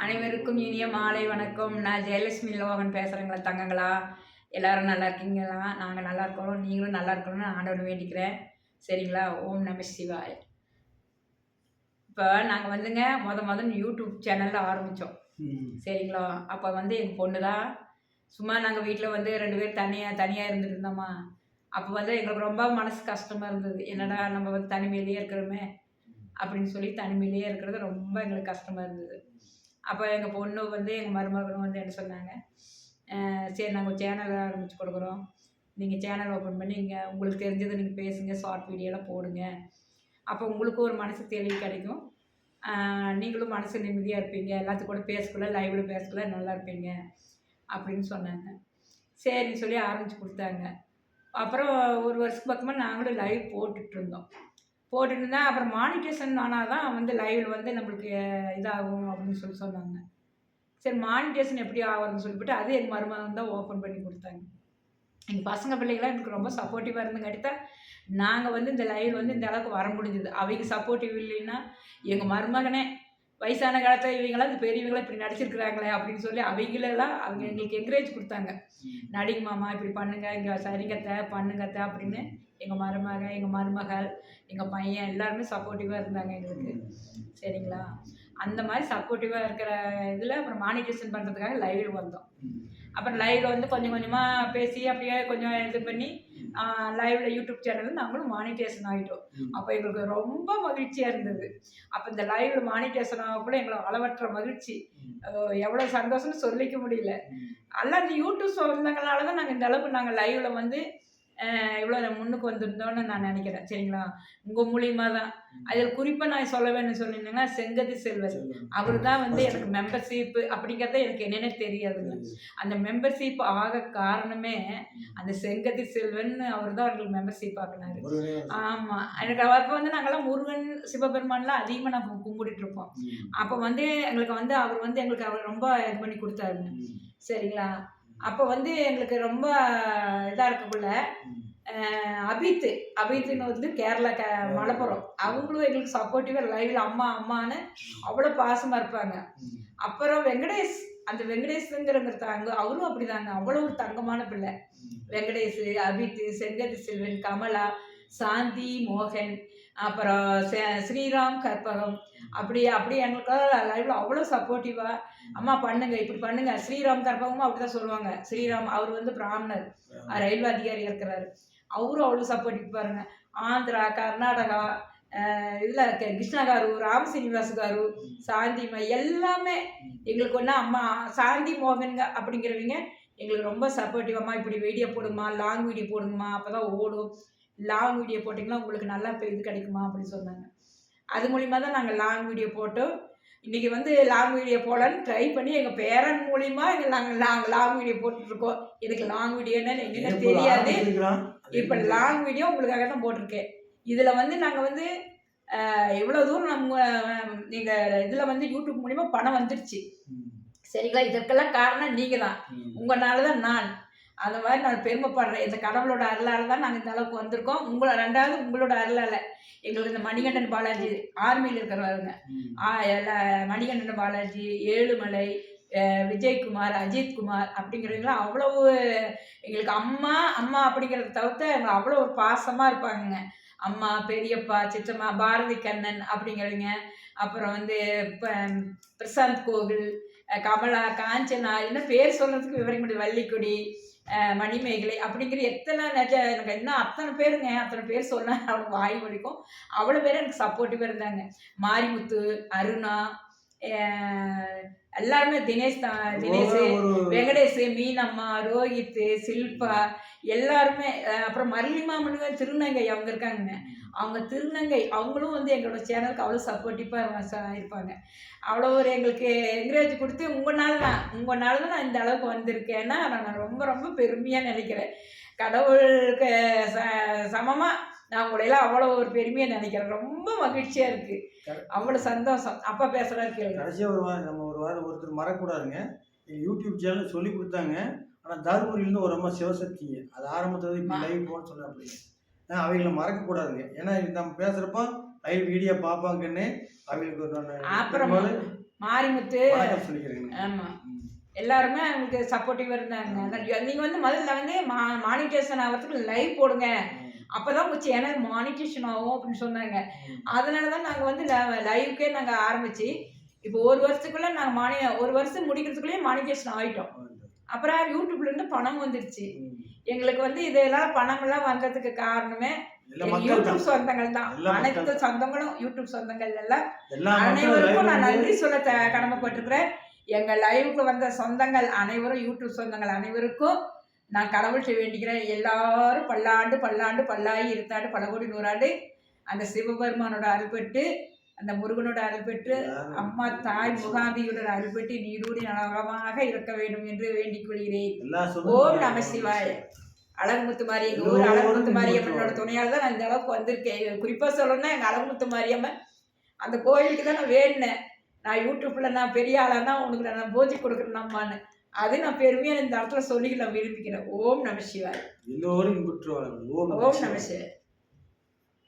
அனைவருக்கும் இனிய மாலை வணக்கம். நான் ஜெயலட்சுமி லோகன் பேசுகிறேங்களா தங்கங்களா. எல்லாரும் நல்லா இருக்கீங்களா? நாங்கள் நல்லா இருக்கோம். நீங்களும் நல்லா இருக்கணும்னு ஆண்டவனை வேண்டிக்கிறேன். சரிங்களா? ஓம் நம சிவாய். இப்போ நாங்கள் வந்துங்க முதல்ல யூடியூப் சேனலில் ஆரம்பித்தோம். சரிங்களா? அப்போ வந்து எங்கள் பொண்ணு தான் சும்மா நாங்கள் வீட்டில் வந்து 2 பேர் தனியாக இருந்துட்டு இருந்தோமா. அப்போ வந்து எங்களுக்கு ரொம்ப மனசு கஷ்டமாக இருந்தது. என்னடா நம்ம வந்து தனிமையிலேயே இருக்கிறோமே அப்படின்னு சொல்லி தனிமையிலேயே இருக்கிறது ரொம்ப எங்களுக்கு கஷ்டமாக இருந்தது. அப்போ எங்கள் பொண்ணு வந்து எங்கள் மருமகனும் வந்து என்ன சொன்னாங்க, சரி நாங்கள் சேனல் ஆரம்பித்து கொடுக்குறோம். நீங்கள் சேனல் ஓப்பன் பண்ணி இங்கே உங்களுக்கு தெரிஞ்சதை நீங்கள் பேசுங்க, ஷார்ட் வீடியோலாம் போடுங்க. அப்போ உங்களுக்கும் ஒரு மனசு தெளிவு கிடைக்கும். நீங்களும் மனசு நிம்மதியாக இருப்பீங்க. எல்லாத்துக்கும் கூட பேசக்குள்ள லைவில் பேசக்குள்ள நல்லா இருப்பீங்க அப்படின்னு சொன்னாங்க. சரின்னு சொல்லி ஆரம்பித்து கொடுத்தாங்க. அப்புறம் ஒரு வருஷத்துக்கு பக்கமாக நாங்களும் லைவ் போட்டுட்ருந்தோம். போட்டுட்டு அப்புறம் மானிட்டேஷன் ஆனால் தான் வந்து லைவில் வந்து நம்மளுக்கு இதாகும் அப்படின்னு சொன்னாங்க. சரி மானிட்டேஷன் எப்படி ஆகுதுன்னு சொல்லிவிட்டு அது எங்கள் மருமகன் தான் ஓப்பன் பண்ணி கொடுத்தாங்க. எங்கள் பசங்க பிள்ளைங்களாம் எனக்கு ரொம்ப சப்போர்ட்டிவாக இருந்துங்காட்டி தான் நாங்கள் வந்து இந்த லைவ் வந்து இந்த அளவுக்கு வர முடிஞ்சுது. அவங்க சப்போர்ட்டிவ் இல்லைன்னா எங்கள் மருமகனே வயசான காலத்தில் இவங்களாம் இந்த பெரியவங்களாம் இப்படி நடிச்சிருக்கிறாங்களே அப்படின்னு சொல்லி அவங்க எங்களுக்கு என்கரேஜ் கொடுத்தாங்க. நடிங்க மாமா இப்படி பண்ணுங்க, இங்கே சரிங்கத்த பண்ணுங்கத்த அப்படின்னு எங்கள் மருமகள் எங்கள் பையன் எல்லாருமே சப்போர்ட்டிவாக இருந்தாங்க எங்களுக்கு. சரிங்களா? அந்த மாதிரி சப்போர்ட்டிவாக இருக்கிற இதில் அப்புறம் மானிட்டேஷன் பண்ணுறதுக்காக லைவில் வந்தோம். அப்புறம் லைவில் வந்து கொஞ்சம் கொஞ்சமாக பேசி அப்படியே கொஞ்சம் இது பண்ணி லைவில் யூடியூப் சேனலில் நாங்களும் மானிட்டேஷன் ஆகிட்டோம். அப்போ எங்களுக்கு ரொம்ப மகிழ்ச்சியாக இருந்தது. அப்போ இந்த லைவில் மானிட்டேஷன் ஆகக்குள்ள எங்களுக்கு அளவற்ற மகிழ்ச்சி, எவ்வளோ சந்தோஷம்னு சொல்லிக்க முடியல. எல்லாம் இந்த யூடியூப் சொந்தங்களால தான் நாங்கள் இந்த அளவுக்கு நாங்கள் லைவில் வந்து இவ்வளோ முன்னுக்கு வந்திருந்தோன்னு நான் நினைக்கிறேன். சரிங்களா? உங்கள் மூலியமாக தான். அதில் குறிப்பாக நான் சொல்ல வேணும்னு சொன்னீங்கன்னா செங்கதி செல்வன் அவர் தான் வந்து எனக்கு மெம்பர்ஷிப்பு அப்படிங்கிறத எனக்கு என்னென்ன தெரியாதுங்க. அந்த மெம்பர்ஷிப் ஆக காரணமே அந்த செங்கதி செல்வன் அவர் தான் அவங்களுக்கு மெம்பர்ஷிப் ஆகினார். ஆமாம், எனக்கு அப்போ வந்து நாங்கள்லாம் முருகன் சிவபெருமான்லாம் அதிகமாக நான் கும்பிட்டுட்டு இருப்போம். அப்போ வந்து எங்களுக்கு வந்து அவர் ரொம்ப இது பண்ணி கொடுத்தாருங்க. சரிங்களா? அப்போ வந்து எங்களுக்கு ரொம்ப இதாக இருக்கக்குள்ள அபித்துன்னு வந்து கேரளா மலப்புரம் அவங்களும் எங்களுக்கு சப்போர்ட்டிவாக லைவில் அம்மான்னு அவ்வளோ பாசமாக இருப்பாங்க. அப்புறம் அந்த வெங்கடேஷுங்கிறவங்க அவரும் அப்படிதாங்க, அவ்வளோ ஒரு தங்கமான பிள்ளை. வெங்கடேஷ், அபித்து, செங்கதி செல்வன், கமலா, சாந்தி, மோகன், அப்புறம் ஸ்ரீராம், கற்பகம் அப்படி எங்களுக்காக லைவ்ல அவ்வளோ சப்போர்ட்டிவாக அம்மா பண்ணுங்க இப்படி பண்ணுங்க. ஸ்ரீராம் கற்பகமும் அப்படிதான் சொல்லுவாங்க. ஸ்ரீராம் அவர் வந்து பிராமணர், ரயில்வே அதிகாரி இருக்கிறாரு. அவரும் அவ்வளோ சப்போர்ட்டிவ் பாருங்க. ஆந்திரா, கர்நாடகா, இதில் கிருஷ்ணா காரு, ராம் சீனிவாஸ் காரு, சாந்திமா எல்லாமே எங்களுக்கு ஒன்றா அம்மா சாந்தி மோகன்ங்க அப்படிங்கிறவங்க எங்களுக்கு ரொம்ப சப்போர்ட்டிவ். அம்மா இப்படி வீடியோ போடுங்கம்மா, லாங் வீடியோ போடுங்கம்மா, அப்போ தான் ஓடும். லாங் வீடியோ போட்டிங்கன்னா உங்களுக்கு நல்லா இது கிடைக்குமா அப்படின்னு சொன்னாங்க. அது மூலிமா தான் நாங்கள் லாங் வீடியோ போட்டோம். இன்றைக்கி வந்து லாங் வீடியோ போடலான்னு ட்ரை பண்ணி எங்கள் பேரன் மூலிமா நாங்கள் லாங் வீடியோ போட்டுட்ருக்கோம். எனக்கு லாங் வீடியோன்னு என்னென்ன தெரியாது. இப்போ லாங் வீடியோ உங்களுக்காக தான் போட்டிருக்கேன். இதில் வந்து நாங்கள் வந்து எவ்வளோ தூரம் நீங்கள் இதில் வந்து யூடியூப் மூலிமா பணம் வந்துருச்சு. சரிங்களா? இதற்கெல்லாம் காரணம் நீங்கள் தான். உங்களால தான் நான் அந்த மாதிரி நான் பெருமைப்படுறேன். இந்த கடவுளோட அருளால் தான் நாங்கள் இந்த அளவுக்கு வந்திருக்கோம். ரெண்டாவது உங்களோட அருளால் எங்களுக்கு இந்த மணிகண்டன் பாலாஜி ஆர்மியில் இருக்கிறவங்க, மணிகண்டன் பாலாஜி, ஏழுமலை, விஜயகுமார், அஜித்குமார் அப்படிங்கிறவங்களாம் அவ்வளவு எங்களுக்கு அம்மா அப்படிங்கிறத தவிர்த்து எங்களை அவ்வளோ ஒரு பாசமாக இருப்பாங்க. அம்மா, பெரியப்பா, சிற்றம்மா, பாரதி கண்ணன் அப்படிங்கிறவங்க, அப்புறம் வந்து பிரசாந்த் கோவில், கமலா, காஞ்சனா, என்ன பேர் சொல்கிறதுக்கு விவரிக்க முடியும், வள்ளிக்கொடி, மணிமேகலை அப்படிங்கிற எனக்கு இன்னும் அத்தனை பேர் சொன்னால் அவனுக்கு வாய் வலிக்கும். அவ்வளோ பேர் எனக்கு சப்போர்ட்டிவாக இருந்தாங்க. மாரிமுத்து, அருணா, எல்லாருமே தினேஷ், வெங்கடேஷ், மீனம்மா, ரோஹித், சில்பா எல்லாருமே, அப்புறம் மல்லிமாமனுங்க திருநங்கை அவங்க இருக்காங்க. அவங்க திருநங்கை அவங்களும் வந்து எங்களோட சேனலுக்கு அவ்வளோ சப்போர்ட்டிவாக இருப்பாங்க. அவ்வளோ ஒரு எங்களுக்கு என்கரேஜ் கொடுத்து உங்களால தான் நான் இந்த அளவுக்கு வந்திருக்கேன்னா நான் ரொம்ப ரொம்ப பெருமையாக நினைக்கிறேன். கடவுளுக்கு சமமாக நான் உங்களையெல்லாம் அவ்வளோ ஒரு பெருமையாக நினைக்கிறேன். ரொம்ப மகிழ்ச்சியாக இருக்குது, அவ்வளோ சந்தோஷம். அப்பா பேசுகிறாரு கேள்வி. கடைசியாக நம்ம ஒரு வாரம் ஒருத்தர் மறக்கூடாதுங்க. எங்கள் யூடியூப் சேனல் சொல்லி கொடுத்தாங்க. ஆனால் தருமபுரியிலேருந்து ஒரு அம்மா சிவசக்திங்க, அது ஆரம்பத்தில் இப்போ லைவ் போன்னு சொன்னேன். அப்படிங்க அவங்கள மறக்கக்கூடாதுங்க. ஏன்னா நம்ம பேசுகிறப்போ லைவ் வீடியோ பார்ப்பாங்கன்னு அவங்களுக்கு அப்புறம் மாரிமுத்து. வணக்கம் சொல்லிக்கிறேங்க. ஆமா, எல்லாருமே அவங்களுக்கு சப்போர்ட்டிவா இருந்தாங்க. நீங்க வந்து முதல்ல வந்து மானிட்டேஷன் ஆகிறதுக்கு லைவ் போடுங்க, அப்பதான் உங்க சேனல் மானிட்டேஷன் ஆகும் அப்படின்னு சொன்னாங்க. அதனாலதான் நாங்க வந்து லைவுக்கே நாங்க ஆரம்பிச்சு இப்போ 1 வருஷத்துக்குள்ள நாங்க 1 வருஷம் முடிக்கிறதுக்குள்ளேயே மானிட்டேஷன் ஆயிட்டோம். அப்புறம் யூடியூப்ல இருந்து பணம் வந்துருச்சு. எங்களுக்கு வந்து இதெல்லாம் பணமெல்லாம் வந்ததுக்கு காரணமே யூடியூப் சொந்தங்கள் தான். அனைத்து சொந்தங்களும் யூடியூப் சொந்தங்கள் எல்லாம் அனைவருக்கும் நான் நன்றி சொல்ல கடமைப்பட்டிருக்கிறேன். எங்க லைவுக்கு வந்த சொந்தங்கள் அனைவரும், யூடியூப் சொந்தங்கள் அனைவருக்கும் நான் கடவுள்கிட்ட வேண்டிக்கிறேன். எல்லாரும் பல்லாண்டு பல்லாண்டு பல்லாயி இருத்தாண்டு பல கோடி நூறாண்டு அந்த சிவபெருமானோட அருள்பெற்று, அந்த முருகனோட அருள்பெற்று, அம்மா தாய் முகாம்பியோட அருள்பெற்று நீடூடி நலமாக இருக்க வேண்டும் என்று வேண்டிக் கொள்கிறேன். ஓம் நம சிவாய. அழகுமுத்து மாரி, எங்க ஊர் அழகுமுத்து மாரியம்மனோட துணையால தான் நான் இந்த அளவுக்கு வந்திருக்கேன். குறிப்பா சொல்லணும்னா எங்க அழகுமுத்து மாரியம்மன் அந்த கோயிலுக்கு தான் நான் வேண்டினேன். நான் யூடியூப்ல நான் பெரிய ஆளானா உனக்கு நான் பூஜை கொடுக்குறேன் அம்மான்னு. அது நான் பெருமையா இந்த இடத்துல சொல்லி நான் விரும்பிக்கிறேன். ஓம் நம சிவாய். எல்லோரும் இன்புற்று வாழ. ஓம் நம சிவாய்.